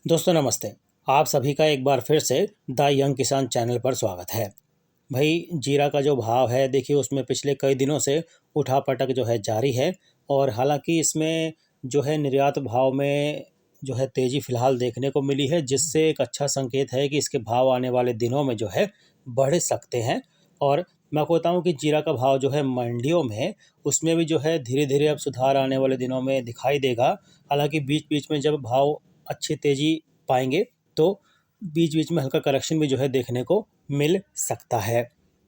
दोस्तों नमस्ते। आप सभी का एक बार फिर से द यंग किसान चैनल पर स्वागत है। भाई जीरा का जो भाव है देखिए उसमें पिछले कई दिनों से उठा-पटक जो है जारी है और हालाँकि इसमें जो है निर्यात भाव में जो है तेज़ी फ़िलहाल देखने को मिली है, जिससे एक अच्छा संकेत है कि इसके भाव आने वाले दिनों में जो है बढ़ सकते हैं। और मैं आपको बताऊँ कि जीरा का भाव जो है मंडियों में उसमें भी जो है धीरे-धीरे अब सुधार आने वाले दिनों में दिखाई देगा। हालाँकि बीच-बीच में जब भाव अच्छी तेज़ी पाएँगे तो बीच-बीच में हल्का करेक्शन भी जो है देखने को मिल सकता है।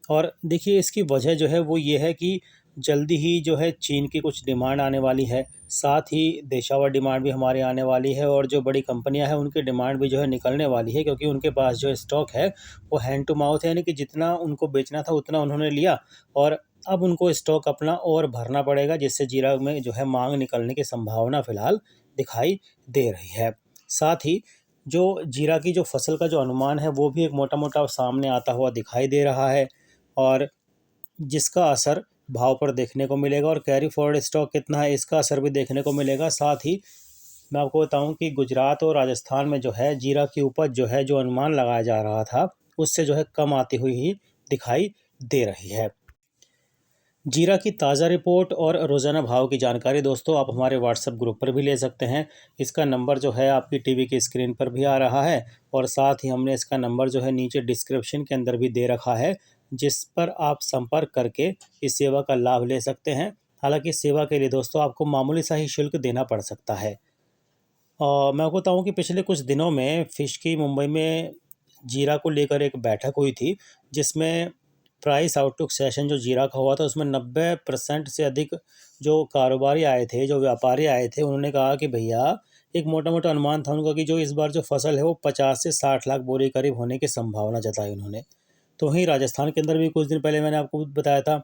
और देखिए इसकी वजह जो है वो ये है कि जल्दी ही जो है चीन की कुछ डिमांड आने वाली है, साथ ही देशावर डिमांड भी हमारे आने वाली है और जो बड़ी कंपनियाँ हैं उनकी डिमांड भी जो है निकलने वाली है, क्योंकि उनके पास जो स्टॉक है वो हैंड टू माउथ है, यानी कि जितना उनको बेचना था उतना उन्होंने लिया और अब उनको स्टॉक अपना और भरना पड़ेगा, जिससे जीरा में जो है माँग निकलने की संभावना फ़िलहाल दिखाई दे रही है। साथ ही जो जीरा की जो फसल का जो अनुमान है वो भी एक मोटा-मोटा सामने आता हुआ दिखाई दे रहा है और जिसका असर भाव पर देखने को मिलेगा और कैरी फॉरवर्ड स्टॉक कितना है इसका असर भी देखने को मिलेगा। साथ ही मैं आपको बताऊं कि गुजरात और राजस्थान में जो है जीरा की उपज जो है जो अनुमान लगाया जा रहा था उससे जो है कम आती हुई ही दिखाई दे रही है। जीरा की ताज़ा रिपोर्ट और रोज़ाना भाव की जानकारी दोस्तों आप हमारे व्हाट्सएप ग्रुप पर भी ले सकते हैं। इसका नंबर जो है आपकी टीवी की स्क्रीन पर भी आ रहा है और साथ ही हमने इसका नंबर जो है नीचे डिस्क्रिप्शन के अंदर भी दे रखा है, जिस पर आप संपर्क करके इस सेवा का लाभ ले सकते हैं। हालांकि इस सेवा के लिए दोस्तों आपको मामूली सा ही शुल्क देना पड़ सकता है। मैं आपको बताऊँ कि पिछले कुछ दिनों में फ़िश की मुंबई में जीरा को लेकर एक बैठक हुई थी, जिसमें प्राइस आउटलुक सेशन जो जीरा का हुआ था उसमें 90% से अधिक जो कारोबारी आए थे, जो व्यापारी आए थे, उन्होंने कहा कि भैया एक मोटा-मोटा अनुमान था उनका कि जो इस बार जो फसल है वो 50 से 60 लाख बोरी करीब होने की संभावना जताई उन्होंने। तो वहीं राजस्थान के अंदर भी कुछ दिन पहले मैंने आपको बताया था,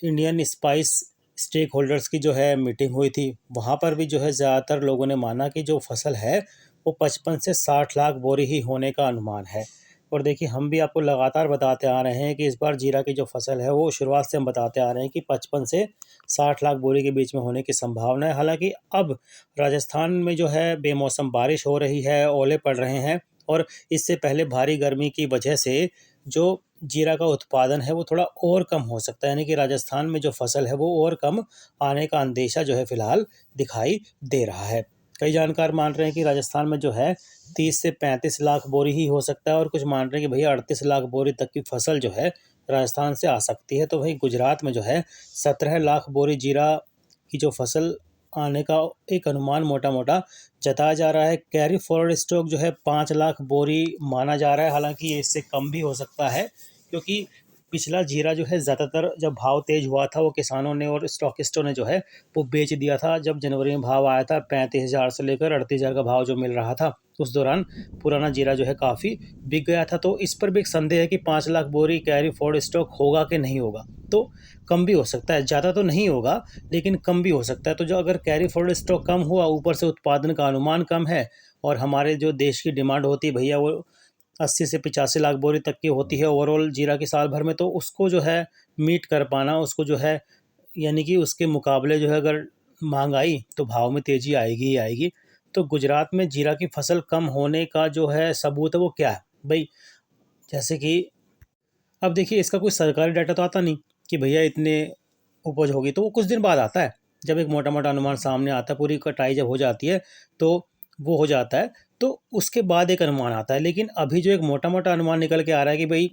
इंडियन स्पाइस स्टेक होल्डर्स की जो है मीटिंग हुई थी, वहाँ पर भी जो है ज़्यादातर लोगों ने माना कि जो फसल है वो 55 से 60 लाख बोरी ही होने का अनुमान है। और देखिए हम भी आपको लगातार बताते आ रहे हैं कि इस बार जीरा की जो फसल है वो शुरुआत से हम बताते आ रहे हैं कि 55 से 60 लाख बोरी के बीच में होने की संभावना है। हालांकि अब राजस्थान में जो है बेमौसम बारिश हो रही है, ओले पड़ रहे हैं और इससे पहले भारी गर्मी की वजह से जो जीरा का उत्पादन है वो थोड़ा और कम हो सकता है, यानी कि राजस्थान में जो फसल है वो और कम आने का अंदेशा जो है फ़िलहाल दिखाई दे रहा है। कई जानकार मान रहे हैं कि राजस्थान में जो है 30 से 35 लाख बोरी ही हो सकता है और कुछ मान रहे हैं कि भैया 38 लाख बोरी तक की फसल जो है राजस्थान से आ सकती है। तो वहीं गुजरात में जो है 17 लाख बोरी जीरा की जो फसल आने का एक अनुमान मोटा-मोटा जताया जा रहा है। कैरी फॉरवर्ड स्टॉक जो है 5 लाख बोरी माना जा रहा है, हालाँकि ये इससे कम भी हो सकता है, क्योंकि पिछला जीरा जो है ज़्यादातर जब भाव तेज़ हुआ था वो किसानों ने और स्टॉकिस्टों ने जो है वो बेच दिया था। जब जनवरी में भाव आया था 35,000 से लेकर 38,000 का भाव जो मिल रहा था, उस दौरान पुराना जीरा जो है काफ़ी बिक गया था। तो इस पर भी एक संदेह है कि 5 लाख बोरी कैरी फॉरवर्ड स्टॉक होगा कि नहीं होगा। तो कम भी हो सकता है, ज़्यादा तो नहीं होगा लेकिन कम भी हो सकता है। तो जो अगर कैरी फॉरवर्ड स्टॉक कम हुआ, ऊपर से उत्पादन का अनुमान कम है और हमारे जो देश की डिमांड होती है भैया वो 80 से 85 लाख बोरी तक की होती है ओवरऑल जीरा की साल भर में, तो उसको जो है मीट कर पाना, उसको जो है यानी कि उसके मुकाबले जो है अगर माँग आई तो भाव में तेज़ी आएगी ही आएगी। तो गुजरात में जीरा की फसल कम होने का जो है सबूत है वो क्या है? भई जैसे कि अब देखिए इसका कोई सरकारी डाटा तो आता नहीं कि भैया इतने उपज होगी, तो वो कुछ दिन बाद आता है। जब एक मोटा-मोटा अनुमान सामने आता है, पूरी कटाई जब हो जाती है, तो वो हो जाता है, तो उसके बाद एक अनुमान आता है। लेकिन अभी जो एक मोटा-मोटा अनुमान निकल के आ रहा है कि भई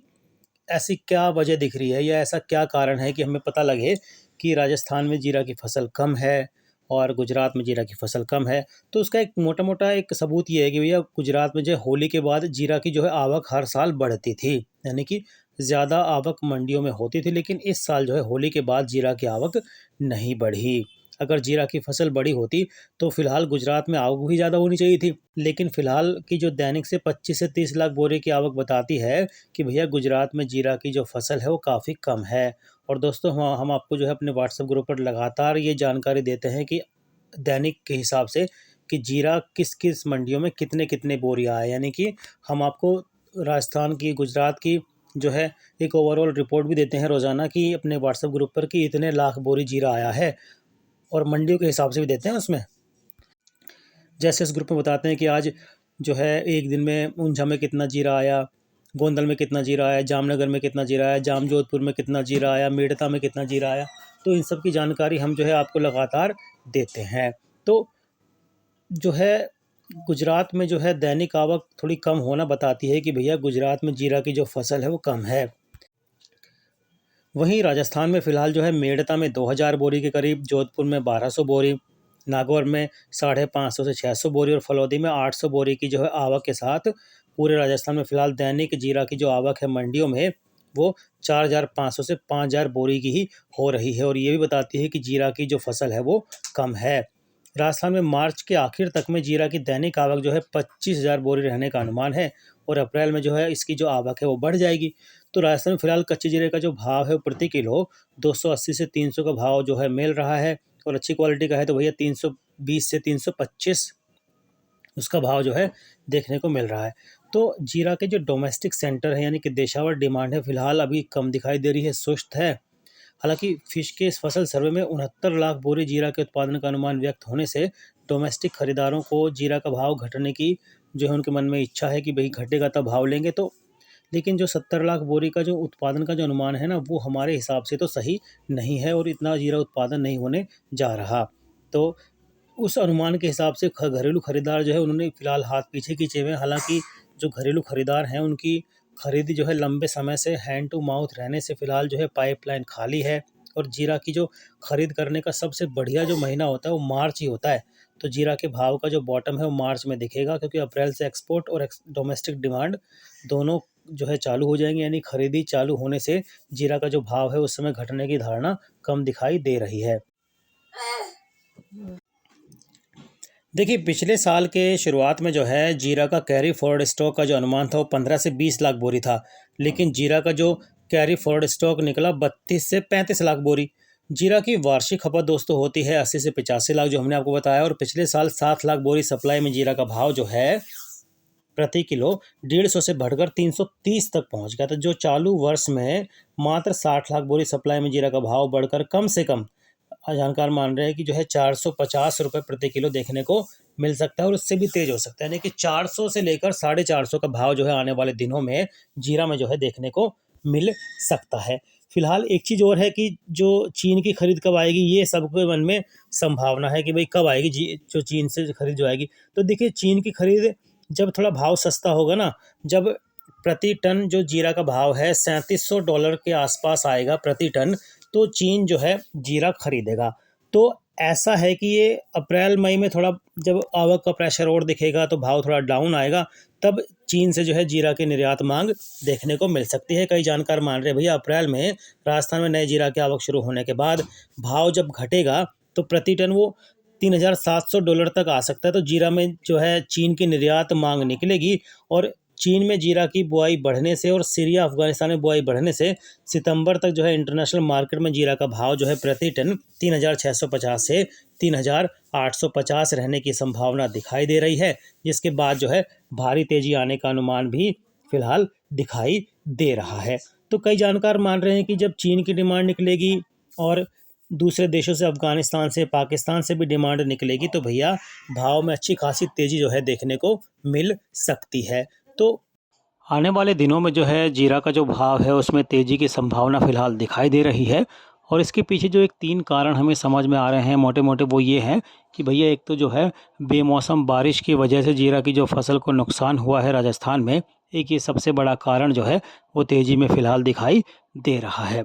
ऐसी क्या वजह दिख रही है या ऐसा क्या कारण है कि हमें पता लगे कि राजस्थान में जीरा की फसल कम है और गुजरात में जीरा की फसल कम है। तो उसका एक मोटा-मोटा एक सबूत ये है कि भैया गुजरात में जो है होली के बाद जीरा की जो है आवक हर साल बढ़ती थी। यानी कि ज़्यादा आवक मंडियों में होती थी, लेकिन इस साल जो है होली के बाद जीरा की आवक नहीं बढ़ी। अगर जीरा की फसल बड़ी होती तो फ़िलहाल गुजरात में आवक भी ज़्यादा होनी चाहिए थी। लेकिन फ़िलहाल की जो दैनिक से 25 से 30 लाख बोरे की आवक बताती है कि भैया गुजरात में जीरा की जो फसल है वो काफ़ी कम है। और दोस्तों हम आपको जो है अपने व्हाट्सएप ग्रुप पर लगातार ये जानकारी देते हैं कि दैनिक के हिसाब से कि जीरा किस-किस मंडियों में कितने-कितने बोरियाँ आए। यानी कि हम आपको राजस्थान की, गुजरात की जो है एक ओवरऑल रिपोर्ट भी देते हैं रोज़ाना की अपने व्हाट्सएप ग्रुप पर कि इतने लाख बोरी जीरा आया है और मंडियों के हिसाब से भी देते हैं उसमें। जैसे इस ग्रुप में बताते हैं कि आज जो है एक दिन में ऊंझा में कितना जीरा आया, गोंदल में कितना जीरा आया, जामनगर में कितना जीरा आया, जामजोधपुर में कितना जीरा आया, मेड़ता में कितना जीरा आया। तो इन सब की जानकारी हम जो है आपको लगातार देते हैं। तो जो है गुजरात में जो है दैनिक आवक थोड़ी कम होना बताती है कि भैया गुजरात में जीरा की जो फसल है वो कम है। वहीं राजस्थान में फ़िलहाल जो है मेड़ता में 2000 बोरी के करीब, जोधपुर में 1200 बोरी, नागौर में 550 से 600 बोरी और फलौदी में 800 बोरी की जो है आवक के साथ पूरे राजस्थान में फ़िलहाल दैनिक जीरा की जो आवक है मंडियों में वो 4500 से 5000 बोरी की ही हो रही है। और ये भी बताती है कि जीरा की जो फसल है वो कम है। राजस्थान में मार्च के आखिर तक में जीरा की दैनिक आवक जो है 25,000 बोरी रहने का अनुमान है और अप्रैल में जो है इसकी जो आवक है वो बढ़ जाएगी। तो राजस्थान में फिलहाल कच्चे जीरे का जो भाव है वो प्रति किलो 280 से 300 का भाव जो है मिल रहा है और अच्छी क्वालिटी का है तो भैया 320 से 325 उसका भाव जो है देखने को मिल रहा है। तो जीरा के जो डोमेस्टिक सेंटर है यानी कि देशावर डिमांड है फिलहाल अभी कम दिखाई दे रही है, सुस्त है। हालांकि फिश के इस फसल सर्वे में 69 लाख बोरी जीरा के उत्पादन का अनुमान व्यक्त होने से डोमेस्टिक खरीदारों को जीरा का भाव घटने की जो है उनके मन में इच्छा है कि भाई घटेगा तब भाव लेंगे। तो लेकिन जो 70 लाख बोरी का जो उत्पादन का जो अनुमान है ना वो हमारे हिसाब से तो सही नहीं है और इतना जीरा उत्पादन नहीं होने जा रहा। तो उस अनुमान के हिसाब से घरेलू खरीदार जो है उन्होंने फिलहाल हाथ पीछे खींचे हुए हैं। हालांकि जो घरेलू खरीदार हैं उनकी खरीदी जो है लंबे समय से हैंड टू माउथ रहने से फिलहाल जो है पाइपलाइन खाली है और जीरा की जो खरीद करने का सबसे बढ़िया जो महीना होता है वो मार्च ही होता है। तो जीरा के भाव का जो बॉटम है वो मार्च में दिखेगा क्योंकि अप्रैल से एक्सपोर्ट और डोमेस्टिक डिमांड दोनों जो है चालू हो जाएंगे यानी खरीदी चालू होने से जीरा का जो भाव है उस समय घटने की धारणा कम दिखाई दे रही है। देखिए पिछले साल के शुरुआत में जो है जीरा का कैरी फॉरवर्ड स्टॉक का जो अनुमान था वो 15 से 20 लाख बोरी था, लेकिन जीरा का जो कैरी फॉरवर्ड स्टॉक निकला 32 से 35 लाख बोरी। जीरा की वार्षिक खपत दोस्तों होती है 80 से 85 लाख जो हमने आपको बताया और पिछले साल 7 लाख बोरी सप्लाई में जीरा का भाव जो है प्रति किलो 150 से बढ़कर 330 तक पहुंच गया। तो जो चालू वर्ष में मात्र 60 लाख बोरी सप्लाई में जीरा का भाव बढ़कर कम से कम जानकार मान रहे हैं कि जो है 450 रुपये प्रति किलो देखने को मिल सकता है और उससे भी तेज हो सकता है, यानी कि 400 से लेकर 450 का भाव जो है आने वाले दिनों में जीरा में जो है देखने को मिल सकता है। फिलहाल एक चीज़ और है कि जो चीन की खरीद कब आएगी ये सबके मन में संभावना है कि भाई कब आएगी जो चीन से खरीद जो आएगी। तो देखिए चीन की खरीद जब थोड़ा भाव सस्ता होगा ना, जब प्रति टन जो जीरा का भाव है $3700 के आसपास आएगा प्रति टन, तो चीन जो है जीरा खरीदेगा। तो ऐसा है कि ये अप्रैल मई में थोड़ा जब आवक का प्रेशर और दिखेगा तो भाव थोड़ा डाउन आएगा, तब चीन से जो है जीरा की निर्यात मांग देखने को मिल सकती है। कई जानकार मान रहे हैं भैया अप्रैल में राजस्थान में नए जीरा की आवक शुरू होने के बाद भाव जब घटेगा तो प्रति टन वो $3700 तक आ सकता है। तो जीरा में जो है चीन की निर्यात मांग निकलेगी और चीन में जीरा की बुआई बढ़ने से और सीरिया अफगानिस्तान में बुआई बढ़ने से सितंबर तक जो है इंटरनेशनल मार्केट में जीरा का भाव जो है प्रति टन 3650 से 3850 रहने की संभावना दिखाई दे रही है, जिसके बाद जो है भारी तेजी आने का अनुमान भी फिलहाल दिखाई दे रहा है। तो कई जानकार मान रहे हैं कि जब चीन की डिमांड निकलेगी और दूसरे देशों से अफगानिस्तान से पाकिस्तान से भी डिमांड निकलेगी तो भैया भाव में अच्छी खासी तेज़ी जो है देखने को मिल सकती है। तो आने वाले दिनों में जो है जीरा का जो भाव है उसमें तेज़ी की संभावना फ़िलहाल दिखाई दे रही है और इसके पीछे जो एक 3 कारण हमें समझ में आ रहे हैं मोटे मोटे, वो ये हैं कि भैया एक तो जो है बेमौसम बारिश की वजह से जीरा की जो फसल को नुकसान हुआ है राजस्थान में, एक ये सबसे बड़ा कारण जो है वो तेज़ी में फ़िलहाल दिखाई दे रहा है।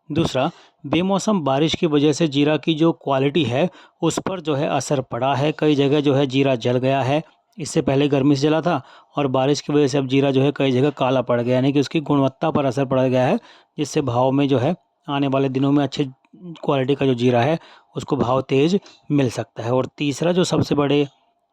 दूसरा, बेमौसम बारिश की वजह से जीरा की जो क्वालिटी है उस पर जो है असर पड़ा है। कई जगह जो है जीरा जल गया है, इससे पहले गर्मी से जला था और बारिश की वजह से अब जीरा जो है कई जगह काला पड़ गया, यानी कि उसकी गुणवत्ता पर असर पड़ गया है, जिससे भाव में जो है आने वाले दिनों में अच्छे क्वालिटी का जो जीरा है उसको भाव तेज़ मिल सकता है। और तीसरा जो सबसे बड़े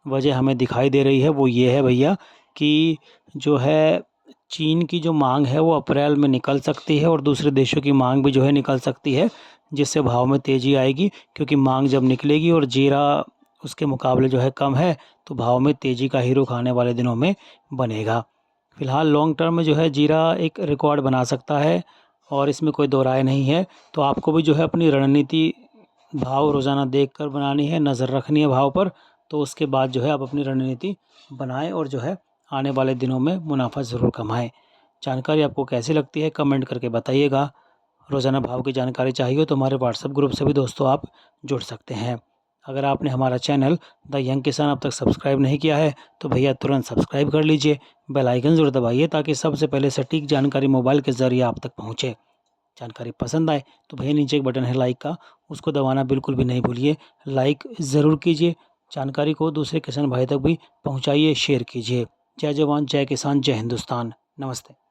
वजह हमें दिखाई दे रही है वो ये है भैया कि जो है चीन की जो मांग है वो अप्रैल में निकल सकती है और दूसरे देशों की मांग भी जो है निकल सकती है, जिससे भाव में तेज़ी आएगी, क्योंकि मांग जब निकलेगी और जीरा उसके मुकाबले जो है कम है तो भाव में तेज़ी का ही रुख आने वाले दिनों में बनेगा। फ़िलहाल लॉन्ग टर्म में जो है जीरा एक रिकॉर्ड बना सकता है और इसमें कोई दो राय नहीं है। तो आपको भी जो है अपनी रणनीति भाव रोज़ाना देखकर बनानी है, नज़र रखनी है भाव पर। तो उसके बाद जो है आप अपनी रणनीति बनाएं और जो है आने वाले दिनों में मुनाफा ज़रूर कमाएं। जानकारी आपको कैसी लगती है कमेंट करके बताइएगा। रोज़ाना भाव की जानकारी चाहिए हो तो हमारे व्हाट्सएप ग्रुप से भी दोस्तों आप जुड़ सकते हैं। अगर आपने हमारा चैनल द यंग किसान अब तक सब्सक्राइब नहीं किया है तो भैया तुरंत सब्सक्राइब कर लीजिए, बेल आइकन ज़रूर दबाइए ताकि सबसे पहले सटीक जानकारी मोबाइल के ज़रिए आप तक पहुँचे। जानकारी पसंद आए तो भैया नीचे एक बटन है लाइक का, उसको दबाना बिल्कुल भी नहीं भूलिए। लाइक ज़रूर कीजिए, जानकारी को दूसरे किसान भाई तक भी पहुँचाइए, शेयर कीजिए। जय जवान जय किसान जय हिंदुस्तान। नमस्ते।